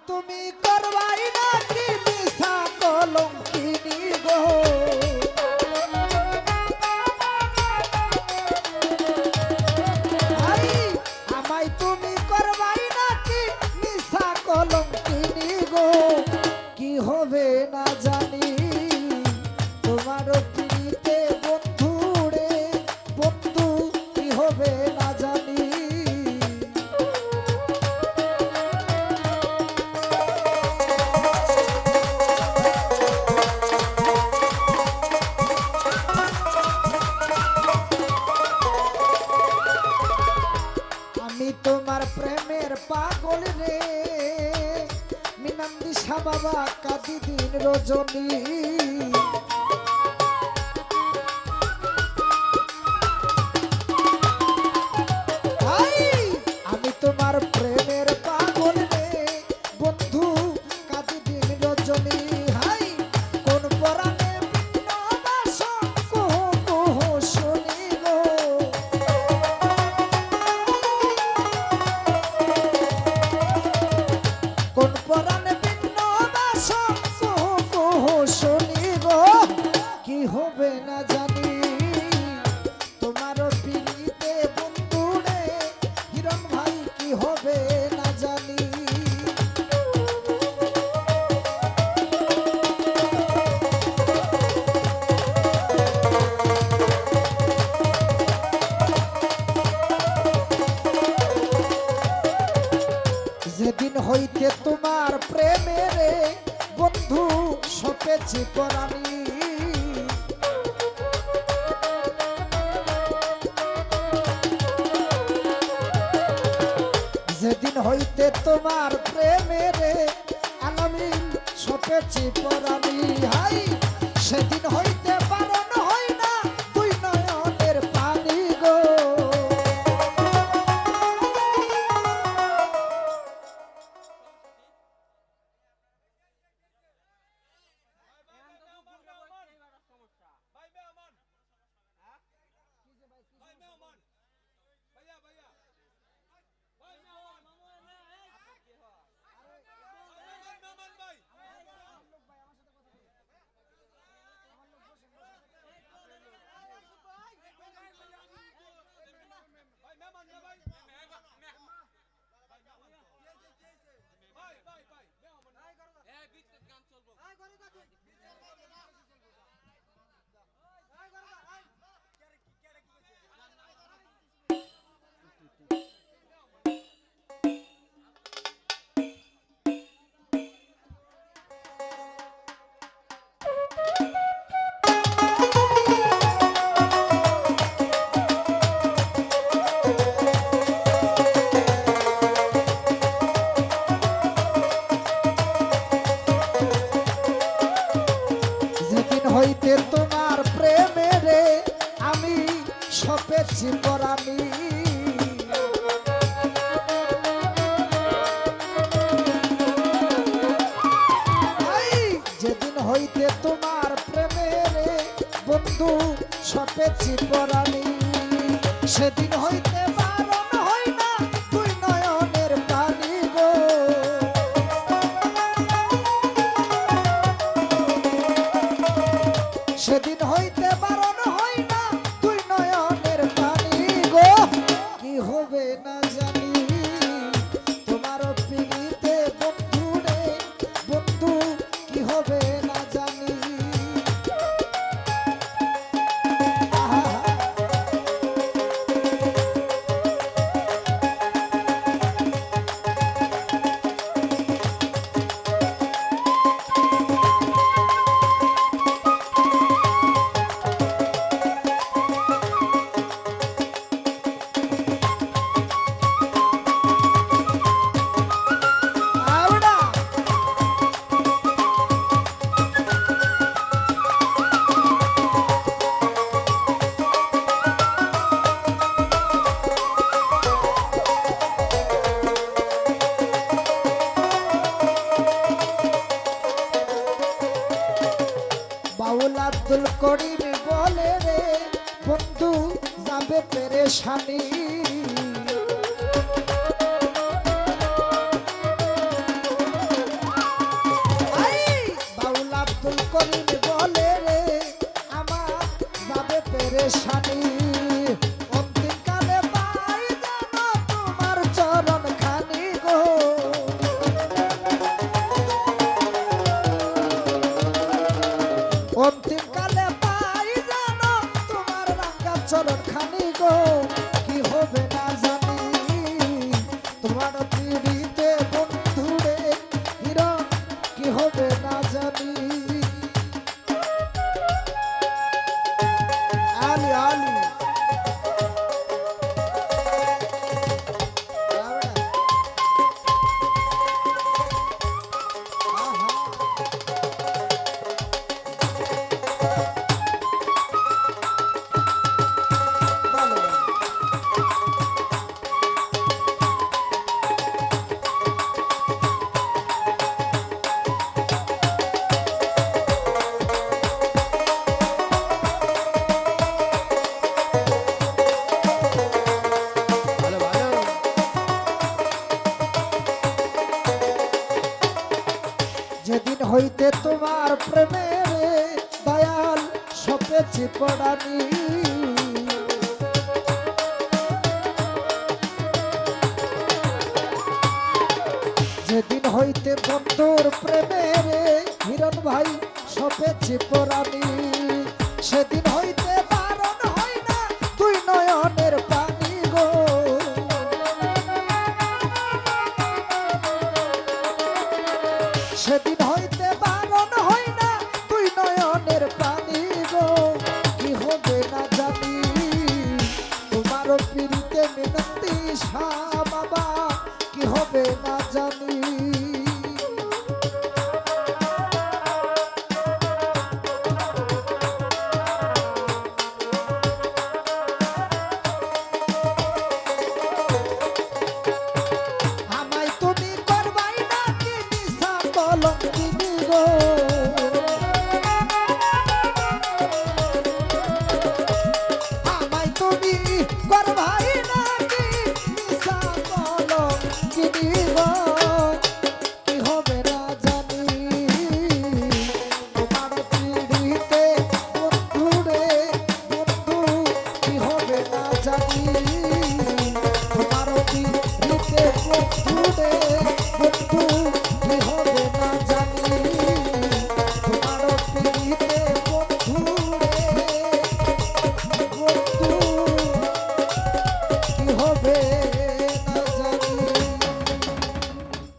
তুমি করবাই নাকি মিছা কলঙ্কিনী গো আমায় তুমি করবাই নাকি মিছা কলঙ্কিনী গো কি হবে না জানি তোমার পিড়িতে বন্ধু রে বন্ধু কি হবে না জানি আমি তোমার প্রেমের পাগল রে মিনান্দিশা বাবা কাঁদি দিন রজনী আমি তোমার প্রেমের পাগল রে বন্ধু কাঁদি দিন রজনী হাই কোন পরাণে ভিন্ন বাসন কহ কহ শুনি গো কোন পরাণে ভিন্ন বাসন কহ কহ শুনি গো কি হবে না জানি তোমার পিড়িতে বন্ধু রে হিরণ ভাই কি হবে না জানি যেদিন হইতে তোমার প্রেমেরে বন্ধু সপেছি পরাণী যেদিন হইতে তোমার প্রেমেরে আলামিন সপেছি পরাণী হাই সেদিন হইতে বারণ হয় না দুই নয়নের পানি গো হইতে তোমার প্রেমেরে আমি সপেছি পরাণী যেদিন হইতে তোমার প্রেমেরে বন্ধু সপেছি পরাণী সেদিন হইতে বারণ হয় না দুই নয়নের পানি গো সেদিন হইতে বারণ হয় না দুই নয়নের পানি গো কি হবে না জানি তোমার পিড়িতে বন্ধু রে বন্ধু কি হবে না জানি বাউল আব্দুল করিম বলে রে বন্ধু যাবে পেরেশানি যেদিন হইতে তোমার প্রেমের দয়াল সপেছে পড়ানি, যেদিন হইতে বন্ধুর প্রেমের হিরণ ভাই সপেছে পড়ানি, সেদিন হইতে বারণ হয় না তুই নয়নের পানি গো। সেদিন